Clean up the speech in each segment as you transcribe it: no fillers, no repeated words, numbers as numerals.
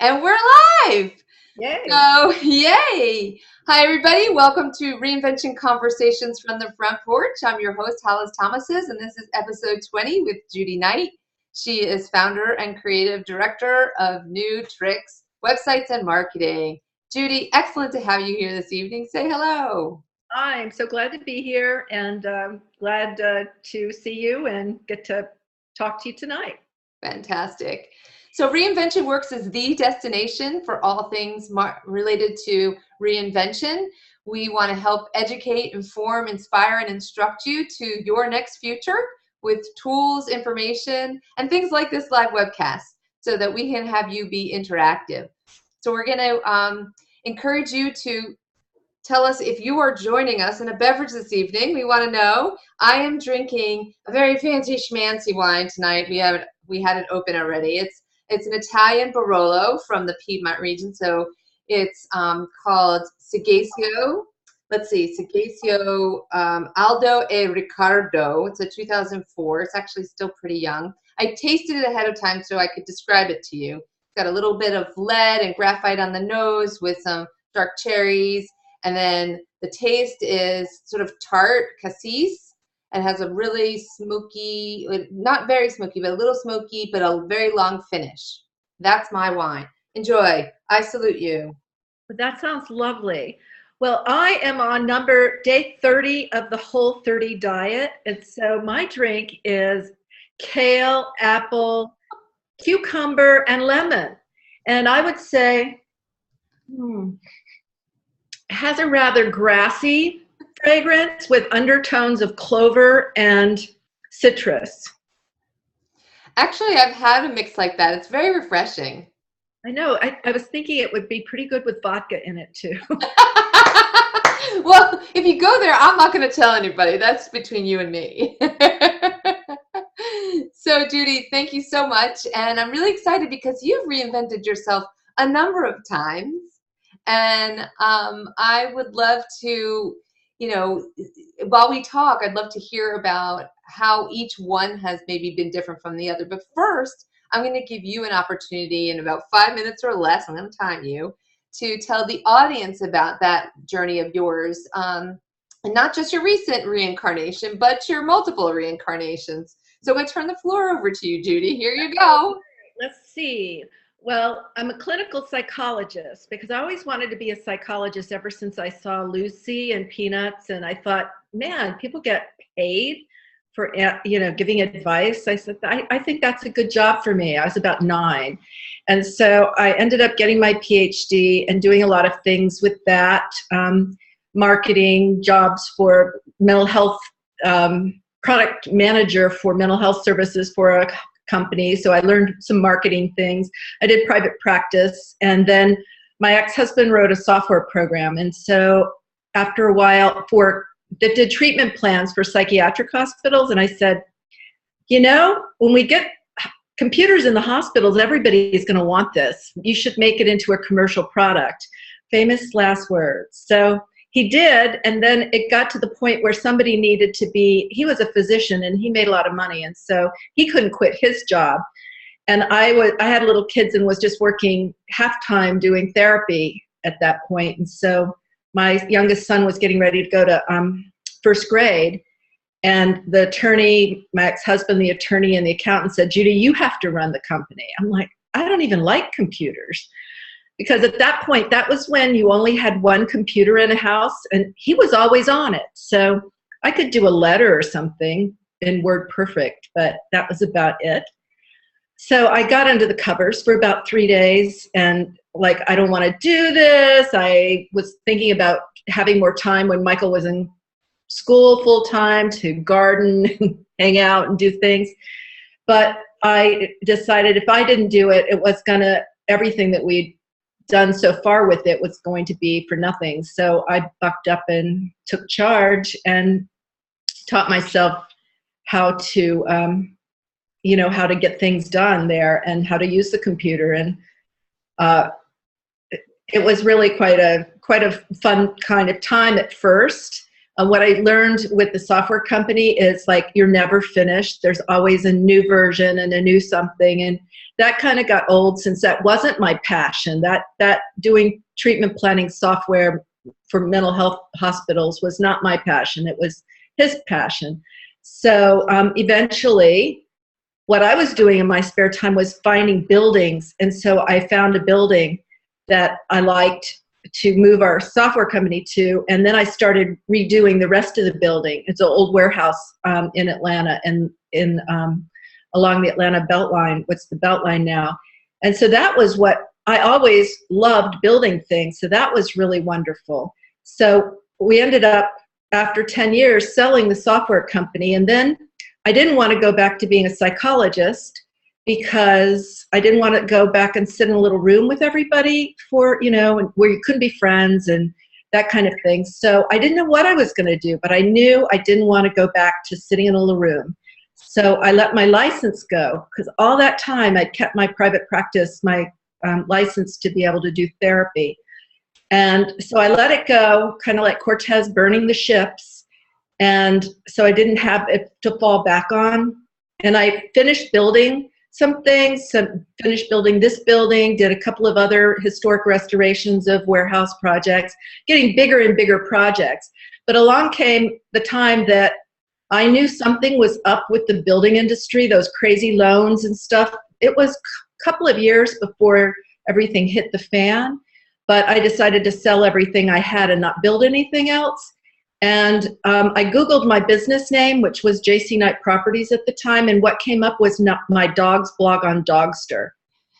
And we're live. Yay. So, yay. Hi, everybody. Welcome to Reinvention Conversations from the Front Porch. I'm your host, Hollis Thomases, and this is episode 20 with Judy Knight. She is founder and creative director of New Tricks, Websites, and Marketing. Judy, excellent to have you here this evening. Say hello. I'm so glad to be here and glad to see you and get to talk to you tonight. Fantastic. So Reinvention Works is the destination for all things related to reinvention. We want to help educate, inform, inspire, and instruct you to your next future with tools, information, and things like this live webcast so that we can have you be interactive. So we're going to encourage you to tell us if you are joining us in a beverage this evening. We want to know. I am drinking a very fancy schmancy wine tonight. We had it open already. It's an Italian Barolo from the Piedmont region. So it's called Segasio. Let's see, Segasio Aldo e Riccardo. It's a 2004. It's actually still pretty young. I tasted it ahead of time so I could describe it to you. It's got a little bit of lead and graphite on the nose with some dark cherries. And then the taste is sort of tart, cassis, and has a really smoky, not very smoky, but a little smoky, but a very long finish. That's my wine. Enjoy. I salute you. That sounds lovely. Well, I am on day 30 of the Whole 30 diet. And so my drink is kale, apple, cucumber, and lemon. And I would say, has a rather grassy fragrance with undertones of clover and citrus. Actually, I've had a mix like that. It's very refreshing. I know. I was thinking it would be pretty good with vodka in it too. Well, if you go there, I'm not going to tell anybody. That's between you and me. So, Judy, thank you so much. And I'm really excited because you've reinvented yourself a number of times. And I would love to, while we talk, I'd love to hear about how each one has maybe been different from the other. But first, I'm going to give you an opportunity in about 5 minutes or less, I'm going to time you, to tell the audience about that journey of yours. And not just your recent reincarnation, but your multiple reincarnations. So I'm going to turn the floor over to you, Judy. Here you go. Let's see. Well, I'm a clinical psychologist because I always wanted to be a psychologist ever since I saw Lucy and Peanuts. And I thought, man, people get paid for, giving advice. I said, I think that's a good job for me. I was about 9. And so I ended up getting my PhD and doing a lot of things with that, marketing jobs for mental health, product manager for mental health services for a company. So I learned some marketing things. I did private practice. And then my ex-husband wrote a software program. And so after a while that did treatment plans for psychiatric hospitals. And I said, when we get computers in the hospitals, everybody is going to want this. You should make it into a commercial product. Famous last words. So he did, and then it got to the point where somebody needed to he was a physician and he made a lot of money, and so he couldn't quit his job. And I had little kids and was just working half-time doing therapy at that point. And so my youngest son was getting ready to go to first grade, and the attorney, my ex-husband, the attorney and the accountant said, Judy, you have to run the company. I'm like, I don't even like computers. Because at that point, that was when you only had one computer in a house, and he was always on it. So I could do a letter or something in WordPerfect, but that was about it. So I got under the covers for about 3 days, and I don't want to do this. I was thinking about having more time when Michael was in school full time to garden, hang out, and do things. But I decided if I didn't do it, everything that we'd done so far with it was going to be for nothing. So I bucked up and took charge and taught myself how to, how to get things done there and how to use the computer. And it was really quite a fun kind of time at first. What I learned with the software company is you're never finished. There's always a new version and a new something. And that kind of got old since that wasn't my passion. That doing treatment planning software for mental health hospitals was not my passion. It was his passion. So eventually, what I was doing in my spare time was finding buildings. And so I found a building that I liked to move our software company to. And then I started redoing the rest of the building. It's an old warehouse in Atlanta and along the Atlanta Beltline. What's the Beltline now? And so that was what I always loved, building things. So that was really wonderful. So we ended up, after 10 years, selling the software company. And then I didn't want to go back to being a psychologist because I didn't want to go back and sit in a little room with everybody for, where you couldn't be friends and that kind of thing. So I didn't know what I was going to do, but I knew I didn't want to go back to sitting in a little room. So I let my license go because all that time I'd kept my private practice, my license to be able to do therapy. And so I let it go, kind of like Cortez burning the ships. And so I didn't have it to fall back on. And I finished building some things, finished building this building, did a couple of other historic restorations of warehouse projects, getting bigger and bigger projects. But along came the time that I knew something was up with the building industry, those crazy loans and stuff. It was a couple of years before everything hit the fan, but I decided to sell everything I had and not build anything else. And I Googled my business name, which was JC Knight Properties at the time, and what came up was not my dog's blog on Dogster.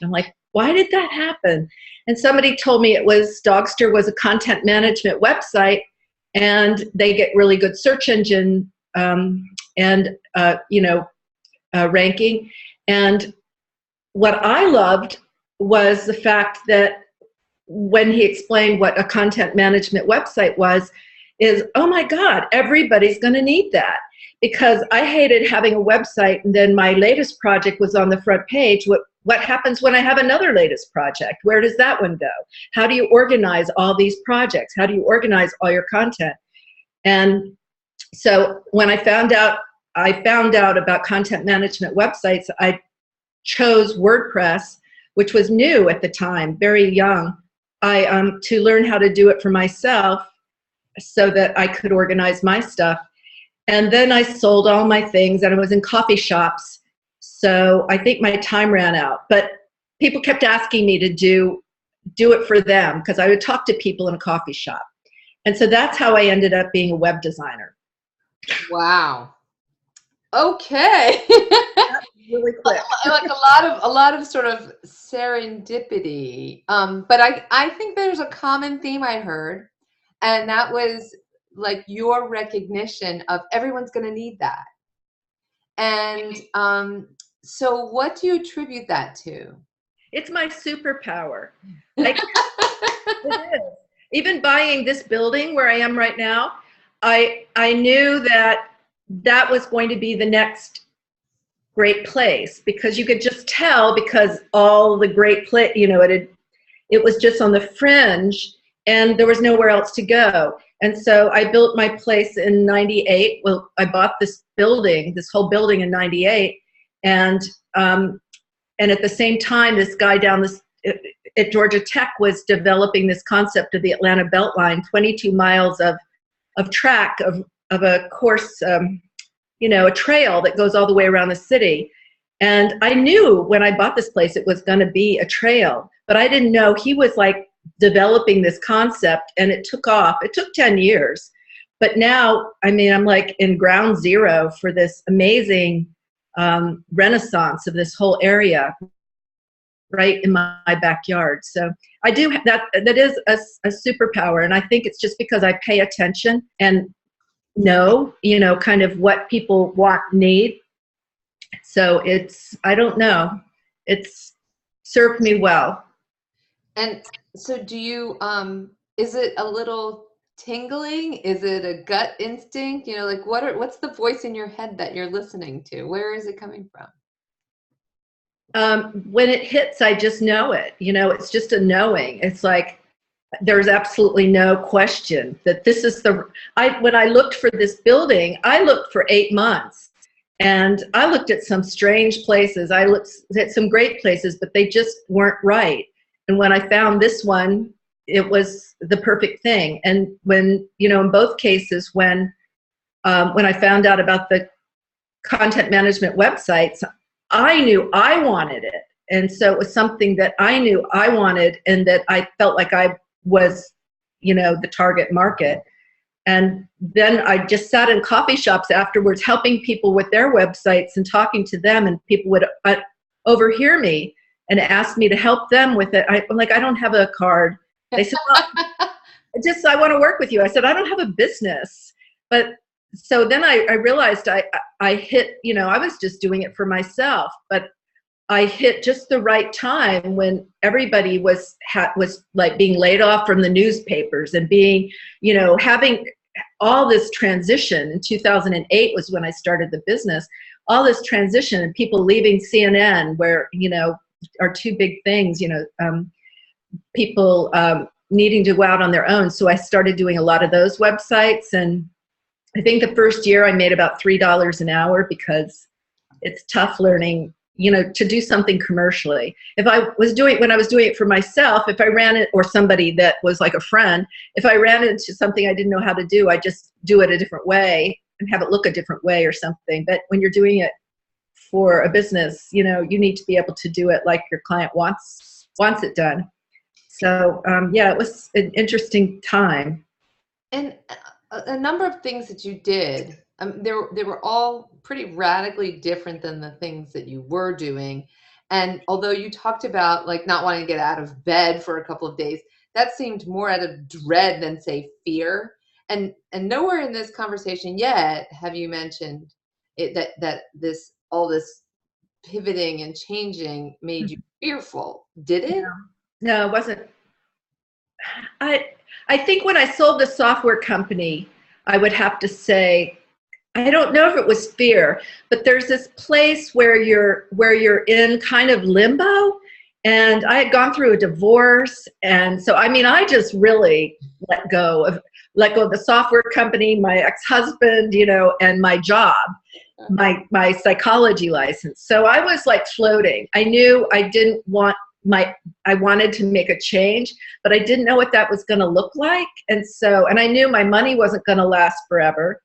I'm like, why did that happen? And somebody told me it was Dogster was a content management website, and they get really good search engine ranking. And what I loved was the fact that when he explained what a content management website was, is, oh my God, everybody's going to need that. Because I hated having a website and then my latest project was on the front page. What happens when I have another latest project? Where does that one go? How do you organize all these projects? How do you organize all your content? And so when I found out about content management websites, I chose WordPress, which was new at the time, very young, to learn how to do it for myself so that I could organize my stuff. And then I sold all my things, and I was in coffee shops. So I think my time ran out. But people kept asking me to do it for them because I would talk to people in a coffee shop. And so that's how I ended up being a web designer. Wow. Okay. Really quick. Like a lot of sort of serendipity. But I think there's a common theme I heard, and that was like your recognition of everyone's going to need that. And so what do you attribute that to? It's my superpower. It is. Even buying this building where I am right now, I knew that was going to be the next great place, because you could just tell, because all the great it was just on the fringe and there was nowhere else to go. And so I built my place in 98. Well, I bought this whole building in 98. And at the same time, this guy down at Georgia Tech was developing this concept of the Atlanta Beltline, 22 miles of track of a course, a trail that goes all the way around the city. And I knew when I bought this place, it was going to be a trail, but I didn't know he was like developing this concept, and it took off. It took 10 years, but now, I'm like in ground zero for this amazing renaissance of this whole area right in my backyard. So I do that is a superpower. And I think it's just because I pay attention and know, kind of what people need. So I don't know, it's served me well. And so do you, is it a little tingling? Is it a gut instinct? Like what's the voice in your head that you're listening to? Where is it coming from? When it hits, I just know it. It's just a knowing. It's like there's absolutely no question that this is when I looked for this building, I looked for 8 months. And I looked at some strange places. I looked at some great places, but they just weren't right. And when I found this one, it was the perfect thing. And when, in both cases, when I found out about the content management websites, I knew I wanted it. And so it was something that I knew I wanted and that I felt like I was, the target market. And then I just sat in coffee shops afterwards helping people with their websites and talking to them, and people would overhear me and ask me to help them with it. I'm like, I don't have a card. They said, well, I want to work with you. I said, I don't have a business. But so then I realized I hit, I was just doing it for myself, but I hit just the right time when everybody was like being laid off from the newspapers and being, having all this transition. In 2008 was when I started the business, all this transition and people leaving CNN, where, are two big things, people needing to go out on their own. So I started doing a lot of those websites. And I think the first year I made about $3 an hour, because it's tough learning, to do something commercially. When I was doing it for myself, if I ran it, or somebody that was like a friend, if I ran into something I didn't know how to do, I just do it a different way and have it look a different way or something. But when you're doing it for a business, you need to be able to do it like your client wants it done. So it was an interesting time. And a number of things that you did, they were all pretty radically different than the things that you were doing. And although you talked about like not wanting to get out of bed for a couple of days, that seemed more out of dread than, say, fear. And nowhere in this conversation yet have you mentioned it, that all this pivoting and changing made you fearful. Did it? No, it wasn't. I think when I sold the software company, I would have to say, I don't know if it was fear, but there's this place where you're in kind of limbo. And I had gone through a divorce. And so, I just really let go of the software company, my ex-husband, and my job, my psychology license. So I was like floating. I knew I didn't want I wanted to make a change, but I didn't know what that was going to look like. And I knew my money wasn't going to last forever.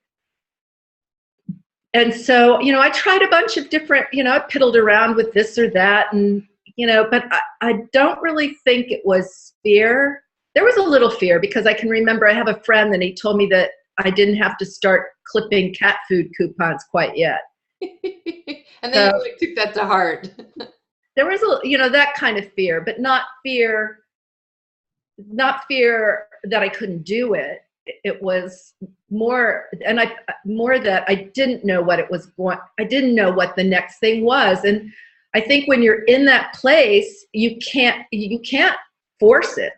And so, I tried a bunch of different, I piddled around with this or that, and, but I don't really think it was fear. There was a little fear, because I can remember I have a friend and he told me that I didn't have to start clipping cat food coupons quite yet. And then you took that to heart. There was that kind of fear, but not fear that I couldn't do it. It was more that I didn't know what it was I didn't know what the next thing was. And I think when you're in that place, you can't force it.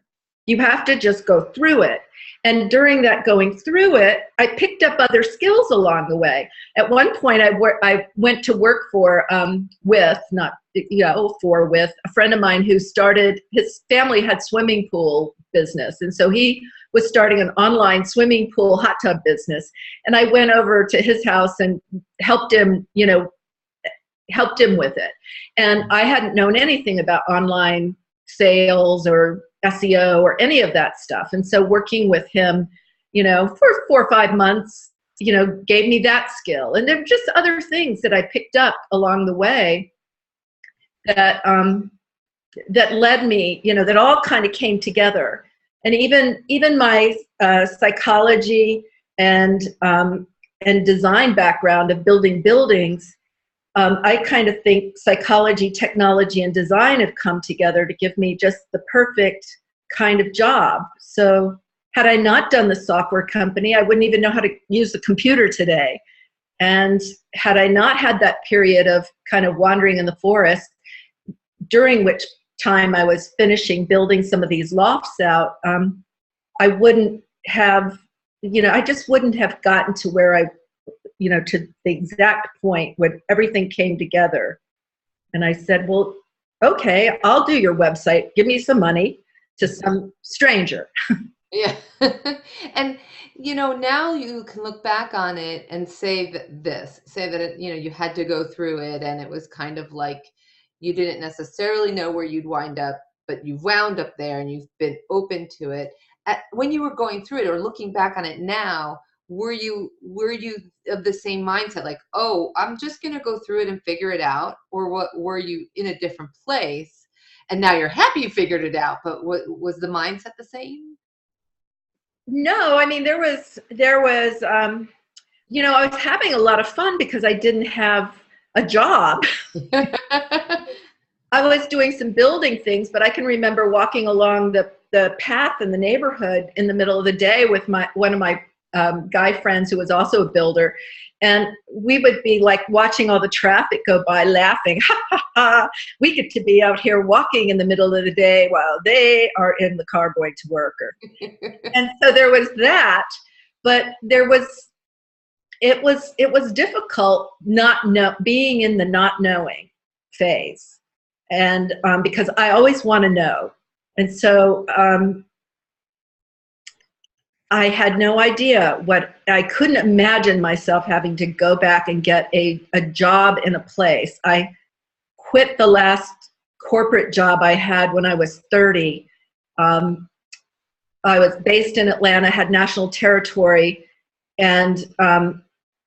You have to just go through it. And during that going through it, I picked up other skills along the way. At one point, I went to work with a friend of mine who started, his family had swimming pool business. And so he was starting an online swimming pool hot tub business. And I went over to his house and helped him with it. And I hadn't known anything about online sales or SEO or any of that stuff. And so working with him, for 4 or 5 months, gave me that skill. And there were just other things that I picked up along the way that led me, that all kind of came together. And even my psychology and design background of building buildings, I kind of think psychology, technology, and design have come together to give me just the perfect kind of job. So had I not done the software company, I wouldn't even know how to use the computer today. And had I not had that period of kind of wandering in the forest, during which time I was finishing building some of these lofts out, I wouldn't have, I just wouldn't have gotten to where to the exact point where everything came together. And I said, well, okay, I'll do your website. Give me some money, to some stranger. Yeah. And now you can look back on it and say say that you had to go through it and it was kind of like you didn't necessarily know where you'd wind up, but you've wound up there and you've been open to it. When you were going through it or looking back on it now, were you of the same mindset like, "Oh, I'm just going to go through it and figure it out," or what were you in a different place and now you're happy you figured it out, but what was the mindset the same? No, I mean there was I was having a lot of fun because I didn't have a job. I was doing some building things, but I can remember walking along the path in the neighborhood in the middle of the day with one of my guy friends who was also a builder, and we would be like watching all the traffic go by, laughing. Ha ha ha! We get to be out here walking in the middle of the day while they are in the car going to work, and so there was that. But it was difficult being in the not knowing phase, and because I always want to know, and so I had no idea what I couldn't imagine myself having to go back and get a job in a place. I quit the last corporate job I had when I was 30. Um, I was based in Atlanta, had national territory, and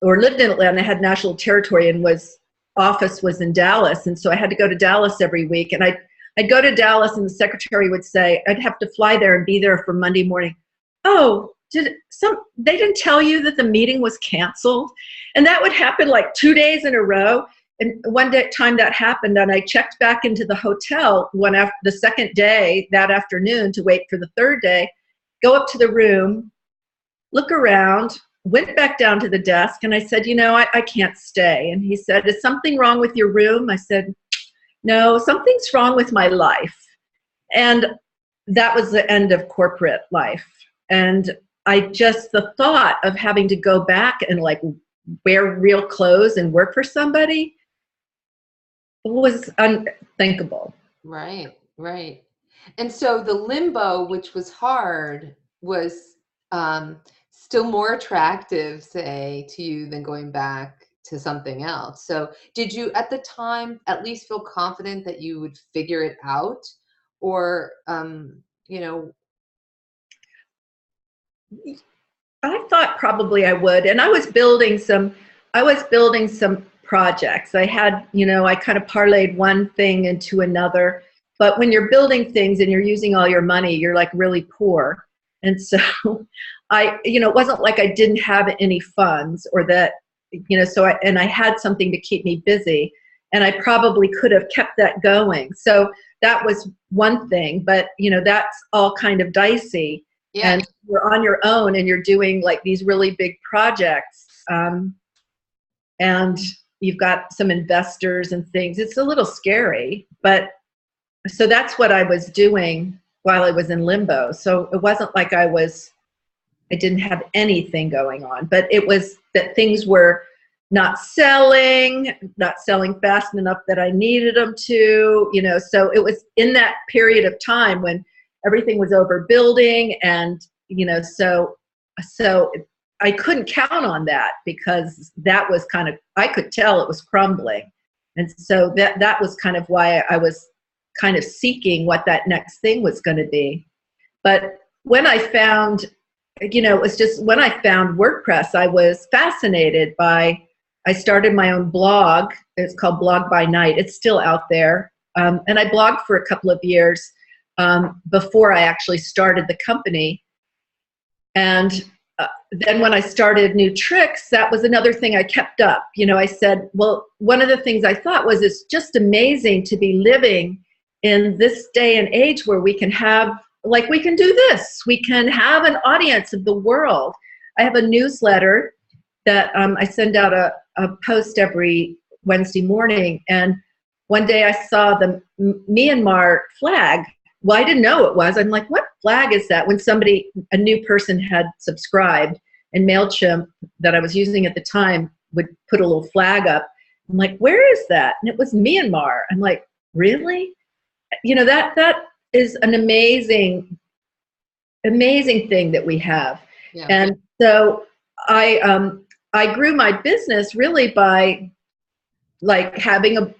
or lived in Atlanta, had national territory, and office was in Dallas, and so I had to go to Dallas every week. And I'd go to Dallas, and the secretary would say I'd have to fly there and be there for Monday morning. Oh, they didn't tell you that the meeting was canceled? And that would happen like 2 days in a row. And time that happened, and I checked back into the hotel after the second day that afternoon to wait for the third day, go up to the room, look around, went back down to the desk, and I said, I can't stay. And he said, is something wrong with your room? I said, no, something's wrong with my life. And that was the end of corporate life. And the thought of having to go back and like wear real clothes and work for somebody was unthinkable. Right, right. And so the limbo, which was hard, was still more attractive, say, to you than going back to something else. So did you at the time at least feel confident that you would figure it out? Or, you know, I thought probably I would, and I was building some projects. I had, I kind of parlayed one thing into another. But when you're building things and you're using all your money, you're like really poor. And so it wasn't like I didn't have any funds or that, and I had something to keep me busy, and I probably could have kept that going. So that was one thing, but that's all kind of dicey. yeah, And you're on your own and you're doing like these really big projects, and you've got some investors and things. It's a little scary, but so that's what I was doing while I was in limbo. So it wasn't like I didn't have anything going on, but it was that things were not selling fast enough that I needed them to, so it was in that period of time when everything was overbuilding, and so I couldn't count on that because that was I could tell it was crumbling, and so that was kind of why I was kind of seeking what that next thing was going to be. But when I found, it was just when I found WordPress, I was fascinated by. I started my own blog. It's called Blog by Night. It's still out there, and I blogged for a couple of years before I actually started the company. And then when I started New Tricks, that was another thing I kept up. I said, well, one of the things I thought was it's just amazing to be living in this day and age where we can we can do this. We can have an audience of the world. I have a newsletter that I send out a post every Wednesday morning. And one day I saw the Myanmar flag. Well, I didn't know what it was. I'm like, what flag is that? When a new person had subscribed, and MailChimp that I was using at the time would put a little flag up. I'm like, where is that? And it was Myanmar. I'm like, really? That is an amazing amazing thing that we have. Yeah. And so I grew my business really by like having a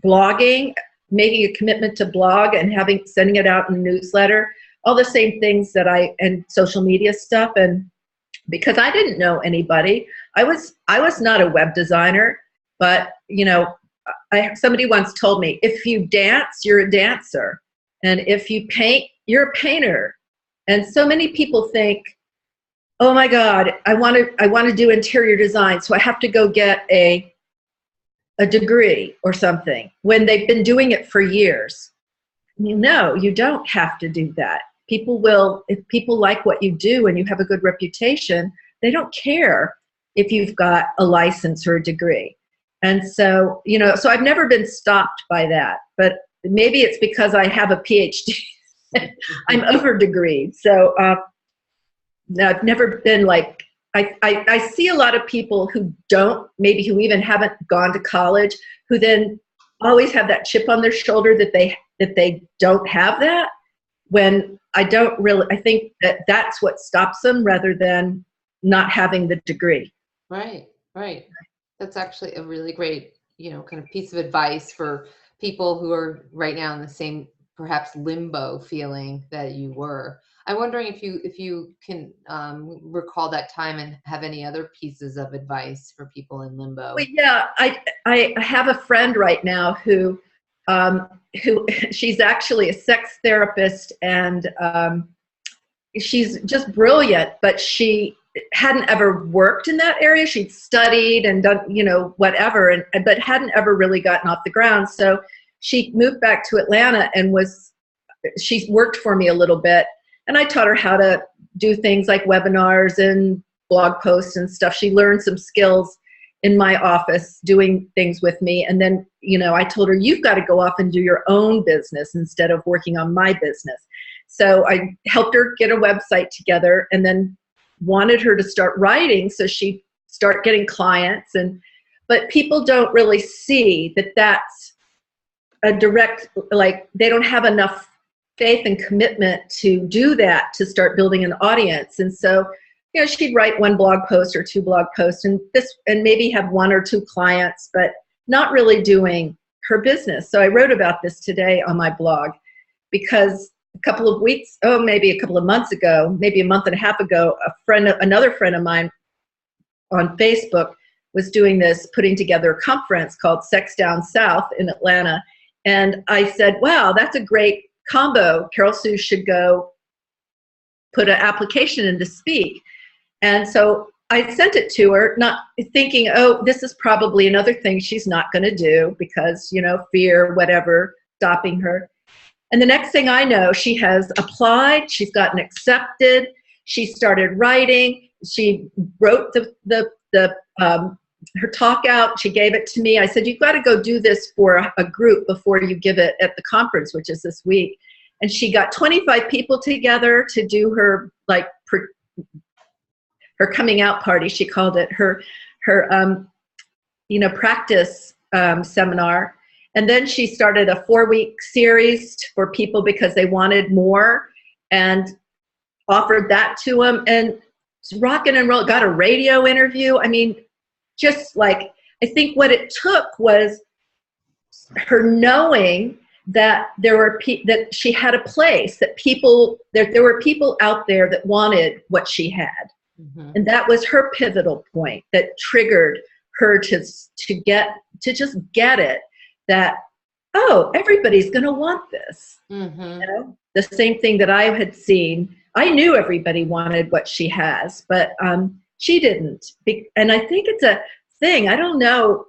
blogging, making a commitment to blog and sending it out in a newsletter, all the same things that and social media stuff. And because I didn't know anybody, I was not a web designer, but you know, somebody once told me, if you dance, you're a dancer. And if you paint, you're a painter. And so many people think, oh my God, I want to do interior design, so I have to go get a degree or something, when they've been doing it for years. No, you don't have to do that. People will, if people like what you do and you have a good reputation, they don't care if you've got a license or a degree. And so, you know, so I've never been stopped by that, but maybe it's because I have a PhD. I'm over degreed. So I've never been like, I see a lot of people who who even haven't gone to college, who then always have that chip on their shoulder that they don't have that, when I think that's what stops them rather than not having the degree. Right. That's actually a really great, you know, kind of piece of advice for people who are right now in the same, perhaps, limbo feeling that you were. I'm wondering if you can recall that time and have any other pieces of advice for people in limbo. Well, yeah, I have a friend right now who she's actually a sex therapist, and she's just brilliant, but she hadn't ever worked in that area. She'd studied and done, you know, whatever, but hadn't ever really gotten off the ground. So she moved back to Atlanta and she worked for me a little bit. And I taught her how to do things like webinars and blog posts and stuff. She learned some skills in my office doing things with me. And then, you know, I told her, you've got to go off and do your own business instead of working on my business. So I helped her get a website together, and then wanted her to start writing so she'd start getting clients. But people don't really see that that's a direct, like, they don't have enough faith and commitment to do that, to start building an audience. And so, you know, she'd write one blog post or two blog posts and maybe have one or two clients, but not really doing her business. So I wrote about this today on my blog, because maybe a couple of months ago, maybe a month and a half ago, another friend of mine on Facebook was putting together a conference called Sex Down South in Atlanta. And I said, wow, that's a great combo. Carol Sue should go put an application in to speak. And so I sent it to her, not thinking, oh, this is probably another thing she's not going to do because, you know, fear, whatever, stopping her. And the next thing I know, she has applied, she's gotten accepted, she started writing, she wrote her talk out, she gave it to me. I said, you've got to go do this for a group before you give it at the conference, which is this week. And she got 25 people together to do her, like, her coming out party, she called it, her practice seminar. And then she started a 4-week series for people because they wanted more, and offered that to them, and rocking and roll, got a radio interview. I mean, just like, I think what it took was her knowing that that she had a place, that there were people out there that wanted what she had. Mm-hmm. And that was her pivotal point that triggered her to just get it, that, oh, everybody's going to want this. Mm-hmm. You know? The same thing that I had seen. I knew everybody wanted what she has, but she didn't. And I think it's a thing. I don't know.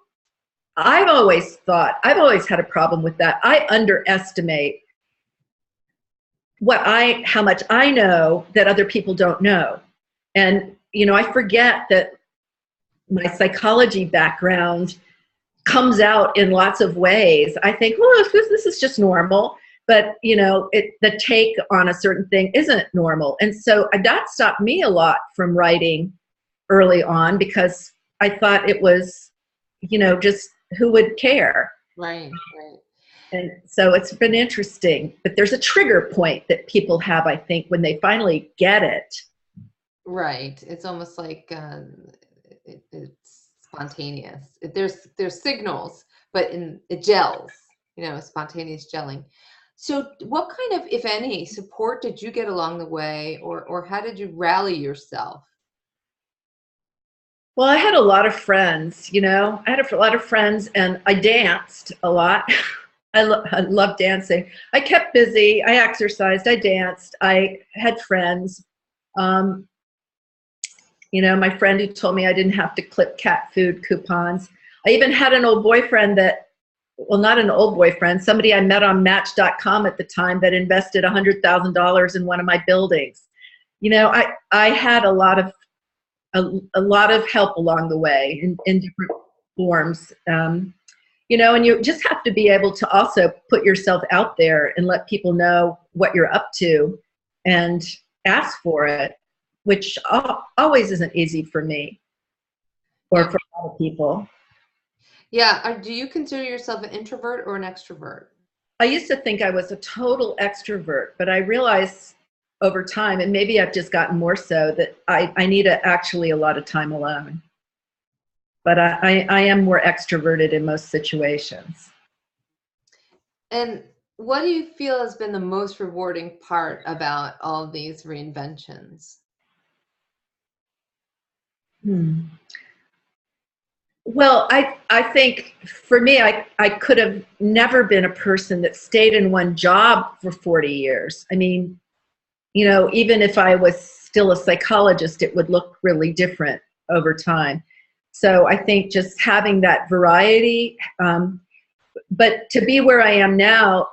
I've always had a problem with that. I underestimate how much I know that other people don't know. And, you know, I forget that my psychology background comes out in lots of ways. I think, well, this is just normal. But, you know, the take on a certain thing isn't normal. And so that stopped me a lot from writing early on, because I thought it was, you know, just who would care? Right, right. And so it's been interesting, but there's a trigger point that people have, I think, when they finally get it. Right. It's almost like it's spontaneous. There's signals, but it gels, spontaneous gelling. So what kind of, if any, support did you get along the way, or how did you rally yourself? Well, I had a lot of friends, I had a lot of friends, and I danced a lot. I love dancing. I kept busy. I exercised. I danced. I had friends. Um, my friend who told me I didn't have to clip cat food coupons. I even had an old boyfriend well, not an old boyfriend, somebody I met on Match.com at the time that invested $100,000 in one of my buildings. I had a lot of help along the way in different forms. And you just have to be able to also put yourself out there and let people know what you're up to and ask for it, which always isn't easy for me or for a lot of people. Yeah. Do you consider yourself an introvert or an extrovert? I used to think I was a total extrovert, but I realized over time, and maybe I've just gotten more so, that I need actually a lot of time alone. But I am more extroverted in most situations. And what do you feel has been the most rewarding part about all these reinventions? Well, I think for me, I could have never been a person that stayed in one job for 40 years. I mean, even if I was still a psychologist, it would look really different over time. So I think just having that variety, but to be where I am now,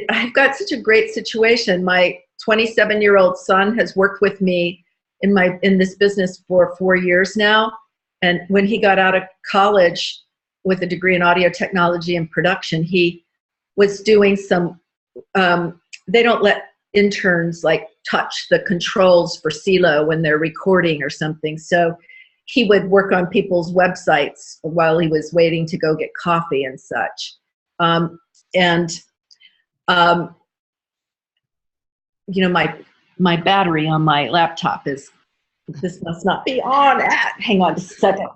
I've got such a great situation. My 27-year-old son has worked with me in this business for 4 years now. And when he got out of college with a degree in audio technology and production, he was doing some, they don't let interns like touch the controls for CeeLo when they're recording or something. So he would work on people's websites while he was waiting to go get coffee and such. And my battery on my laptop this must not be on hang on just a second.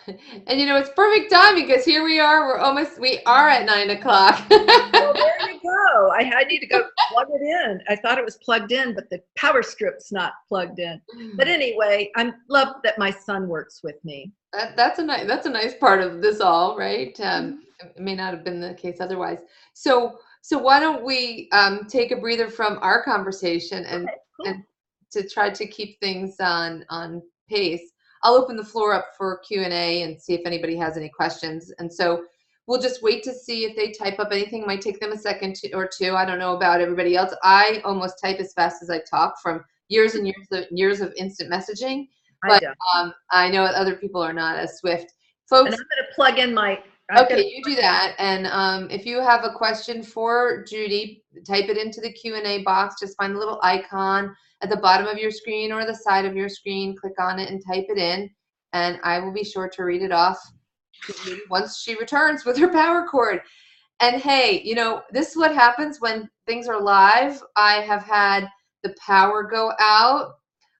And it's perfect timing because here we are. We are at 9 o'clock. Well, there you go. I need to go plug it in. I thought it was plugged in, but the power strip's not plugged in. But anyway, I love that my son works with me. That's a nice part of this all, right? It may not have been the case otherwise. So why don't we take a breather from our conversation and Okay, cool. and to try to keep things on pace. I'll open the floor up for Q&A and see if anybody has any questions. And so we'll just wait to see if they type up anything. It might take them a second or two. I don't know about everybody else. I almost type as fast as I talk from years and years of instant messaging. But I know other people are not as swift. Folks, and I'm going to plug in my... Okay, you do that. And if you have a question for Judy, type it into the Q&A box. Just find the little icon at the bottom of your screen or the side of your screen. Click on it and type it in. And I will be sure to read it off to Judy once she returns with her power cord. And hey, this is what happens when things are live. I have had the power go out.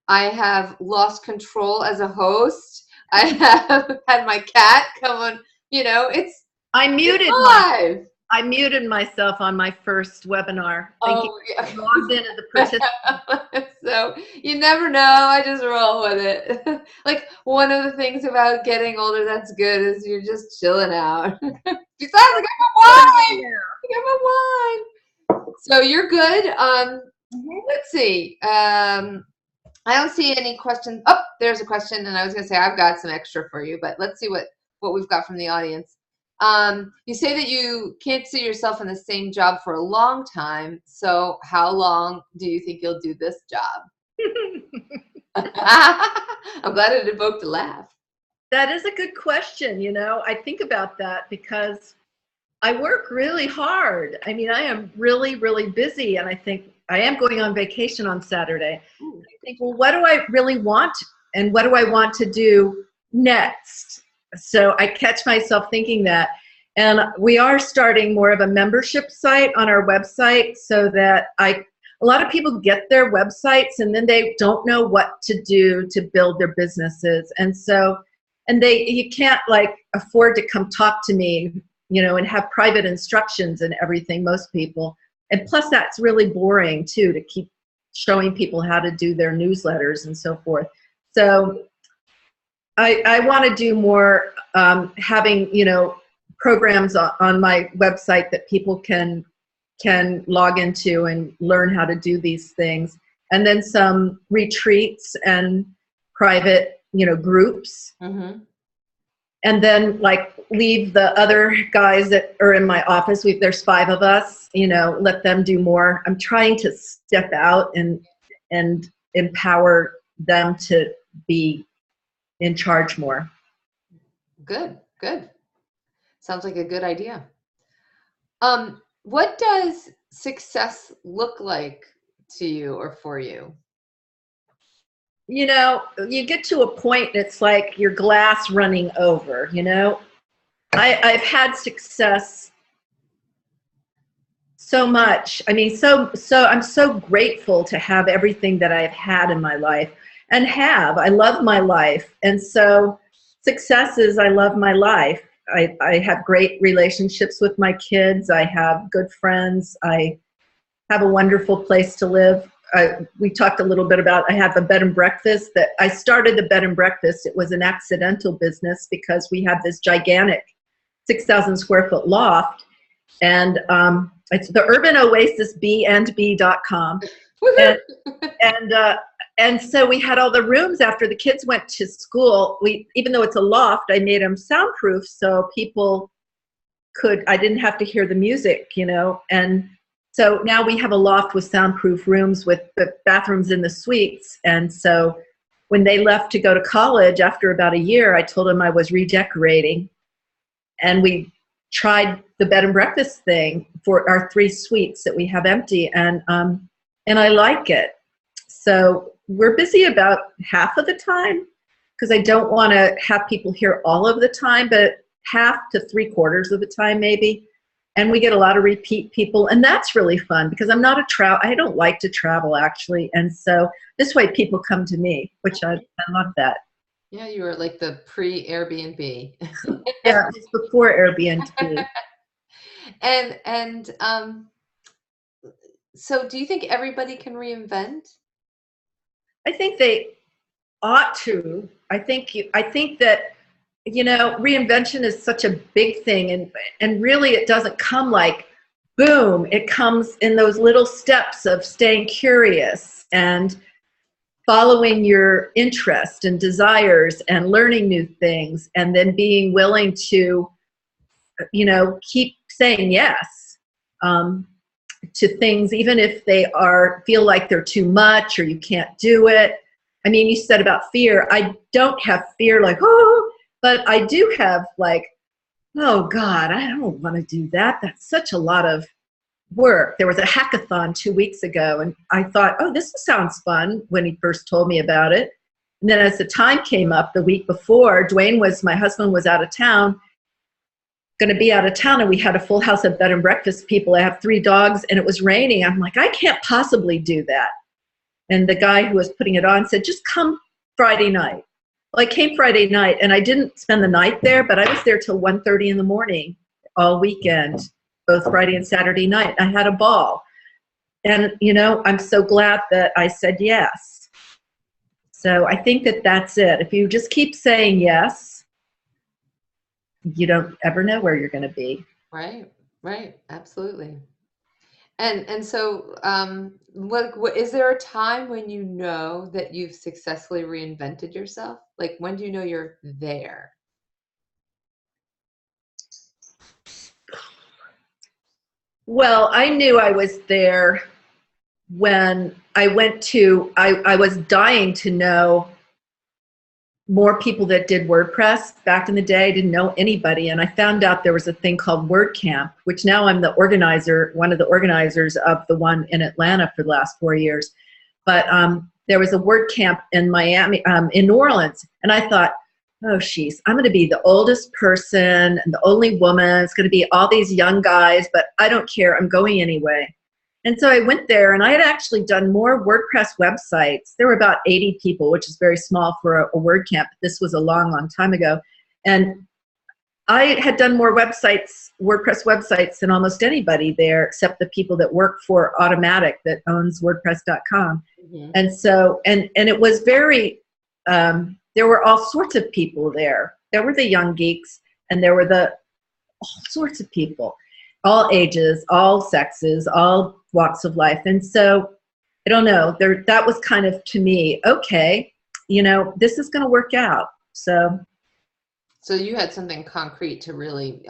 I have lost control as a host. I have had my cat come on. I muted myself on my first webinar. Yeah. Logged in as a participant. So you never know. I just roll with it. Like one of the things about getting older that's good is you're just chilling out. Besides, I got my wine. So you're good. Let's see. I don't see any questions. Oh, there's a question, and I was going to say I've got some extra for you, but let's see what we've got from the audience. You say that you can't see yourself in the same job for a long time. So how long do you think you'll do this job? I'm glad it evoked a laugh. That is a good question. I think about that because I work really hard. I mean, I am really, really busy, and I think I am going on vacation on Saturday. I think, well, what do I really want, and what do I want to do next? So I catch myself thinking that, And we are starting more of a membership site on our website so that a lot of people get their websites and then they don't know what to do to build their businesses. And so, you can't like afford to come talk to me, and have private instructions and everything, most people. And plus that's really boring too, to keep showing people how to do their newsletters and so forth. So I want to do more having, programs on my website that people can log into and learn how to do these things. And then some retreats and private, groups. Mm-hmm. And then like leave the other guys that are in my office, there's 5 of us, let them do more. I'm trying to step out and empower them to be in charge more. Good. Sounds like a good idea. What does success look like to you or for you? You get to a point, it's like your glass running over, I've had success so much. I mean, so I'm so grateful to have everything that I've had in my life I love my life. And so success is, I love my life. I have great relationships with my kids. I have good friends. I have a wonderful place to live. We talked a little bit about, I have a bed and breakfast that I started the bed and breakfast. It was an accidental business because we have this gigantic 6,000 square foot loft, and it's the Urban Oasis B&B.com. And so we had all the rooms after the kids went to school. Even though it's a loft, I made them soundproof so people I didn't have to hear the music, and so now we have a loft with soundproof rooms with the bathrooms in the suites. And so when they left to go to college after about a year, I told them I was redecorating, and we tried the bed and breakfast thing for our 3 suites that we have empty, and I like it. So we're busy about half of the time because I don't want to have people here all of the time, but half to 3/4 of the time maybe. And we get a lot of repeat people, and that's really fun because I don't like to travel actually. And so this way people come to me, which I love that. Yeah, you were like the pre-Airbnb. Yeah, it's before Airbnb. And so do you think everybody can reinvent? I think they ought to. I think that, reinvention is such a big thing, and really it doesn't come like boom. It comes in those little steps of staying curious and following your interest and desires and learning new things, and then being willing to, keep saying yes to things, even if they feel like they're too much or you can't do it. I mean, you said about fear. I don't have fear like, oh, but I do have like, oh God, I don't want to do that. That's such a lot of work. There was a hackathon 2 weeks ago, and I thought, oh, this sounds fun when he first told me about it. And then as the time came up the week before, my husband was out of town, going to be out of town, and we had a full house of bed and breakfast people. I have 3 dogs, and it was raining. I'm like, I can't possibly do that. And the guy who was putting it on said, just come Friday night. Well, I came Friday night, and I didn't spend the night there, but I was there till 1:30 in the morning all weekend, both Friday and Saturday night. I had a ball. And, I'm so glad that I said yes. So I think that that's it. If you just keep saying yes, you don't ever know where you're going to be. Right, absolutely. And so, what is there a time when you know that you've successfully reinvented yourself? Like, when do you know you're there? Well, I knew I was there when I was dying to know more people that did WordPress. Back in the day, I didn't know anybody, and I found out there was a thing called WordCamp, which now I'm one of the organizers of the one in Atlanta for the last 4 years. But there was a WordCamp in Miami, in New Orleans, and I thought, oh, sheesh, I'm going to be the oldest person and the only woman. It's going to be all these young guys, but I don't care. I'm going anyway. And so I went there, and I had actually done more WordPress websites. There were about 80 people, which is very small for a WordCamp. This was a long, long time ago. And I had done more websites, WordPress websites, than almost anybody there, except the people that work for Automatic that owns WordPress.com. Mm-hmm. And so, and it was very, there were all sorts of people there. There were the young geeks, and there were all sorts of people, all ages, all sexes, all walks of life. And so, I don't know, that was kind of, to me, okay, this is going to work out. So you had something concrete to really,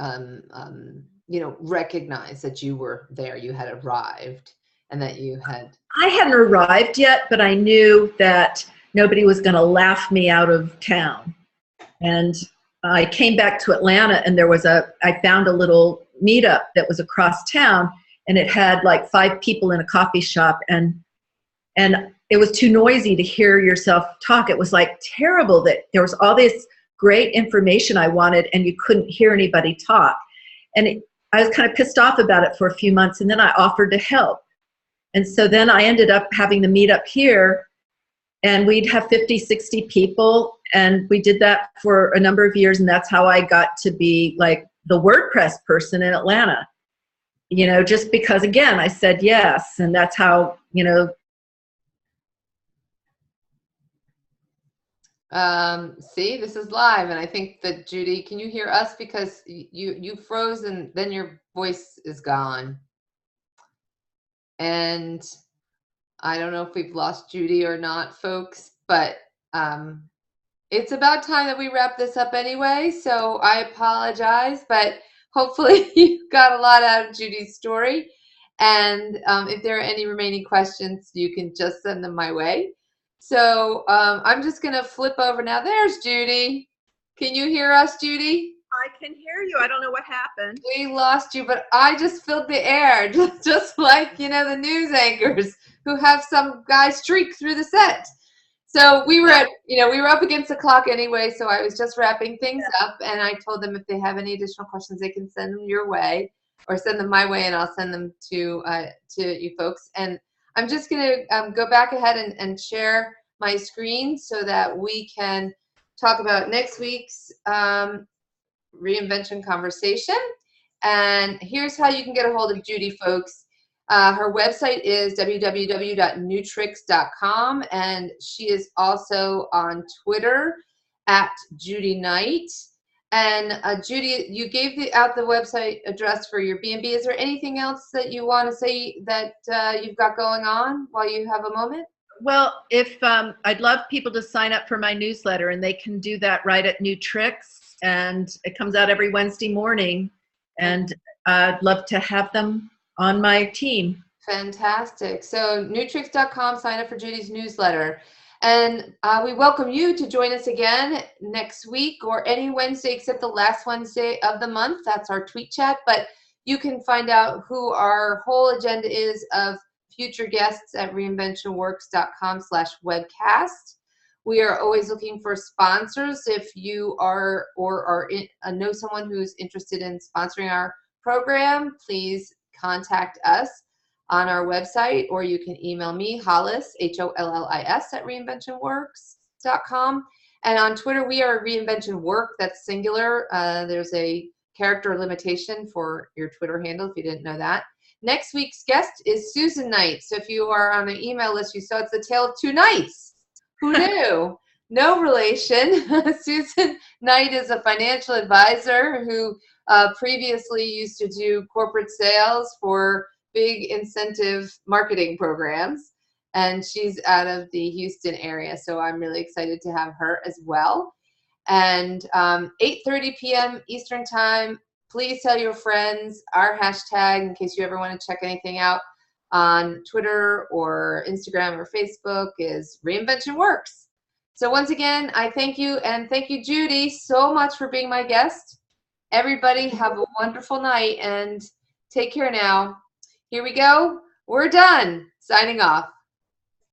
recognize that you were there, you had arrived, and that you had... I hadn't arrived yet, but I knew that nobody was going to laugh me out of town. And I came back to Atlanta, and I found a little meetup that was across town, and it had like 5 people in a coffee shop, and it was too noisy to hear yourself talk. It was like terrible that there was all this great information I wanted, and you couldn't hear anybody talk. And I was kind of pissed off about it for a few months, and then I offered to help. And so then I ended up having the meetup here, and we'd have 50, 60 people, and we did that for a number of years, and that's how I got to be like the WordPress person in Atlanta. Just because, again, I said yes, and that's how, see, this is live, and I think that Judy, can you hear us? Because you froze, and then your voice is gone. And I don't know if we've lost Judy or not, folks, but it's about time that we wrap this up anyway, so I apologize, but hopefully you got a lot out of Judy's story. And if there are any remaining questions, you can just send them my way. So I'm just going to flip over now. There's Judy. Can you hear us, Judy? I can hear you. I don't know what happened. We lost you, but I just filled the air, just like, the news anchors who have some guy streak through the set. So we were we were up against the clock anyway, so I was just wrapping things up, and I told them if they have any additional questions, they can send them your way or send them my way, and I'll send them to you folks. And I'm just going to go back ahead and share my screen so that we can talk about next week's reinvention conversation. And here's how you can get a hold of Judy, folks. Her website is www.newtricks.com, and she is also on Twitter at Judy Knight. And Judy, you gave out the website address for your B&B. Is there anything else that you want to say that you've got going on while you have a moment? Well, if I'd love people to sign up for my newsletter, and they can do that right at New Tricks, and it comes out every Wednesday morning, and I'd love to have them on my team. Fantastic. So newtricks.com, sign up for Judy's newsletter. And we welcome you to join us again next week or any Wednesday except the last Wednesday of the month. That's our tweet chat. But you can find out who our whole agenda is of future guests at reinventionworks.com/webcast. We are always looking for sponsors. If you are or know someone who's interested in sponsoring our program, please contact us on our website, or you can email me, Hollis, HOLLIS, at reinventionworks.com. And on Twitter, we are Reinvention Work. That's singular. There's a character limitation for your Twitter handle, if you didn't know that. Next week's guest is Susan Knight. So if you are on the email list, you saw it's the tale of two Knights. Who knew? No relation. Susan Knight is a financial advisor who previously used to do corporate sales for big incentive marketing programs, and she's out of the Houston area, so I'm really excited to have her as well. And 8:30 p.m. Eastern Time, please tell your friends our hashtag in case you ever want to check anything out on Twitter or Instagram or Facebook is Reinvention Works. So once again, I thank you, and thank you, Judy, so much for being my guest. Everybody have a wonderful night, and take care now. Here we go. We're done. Signing off.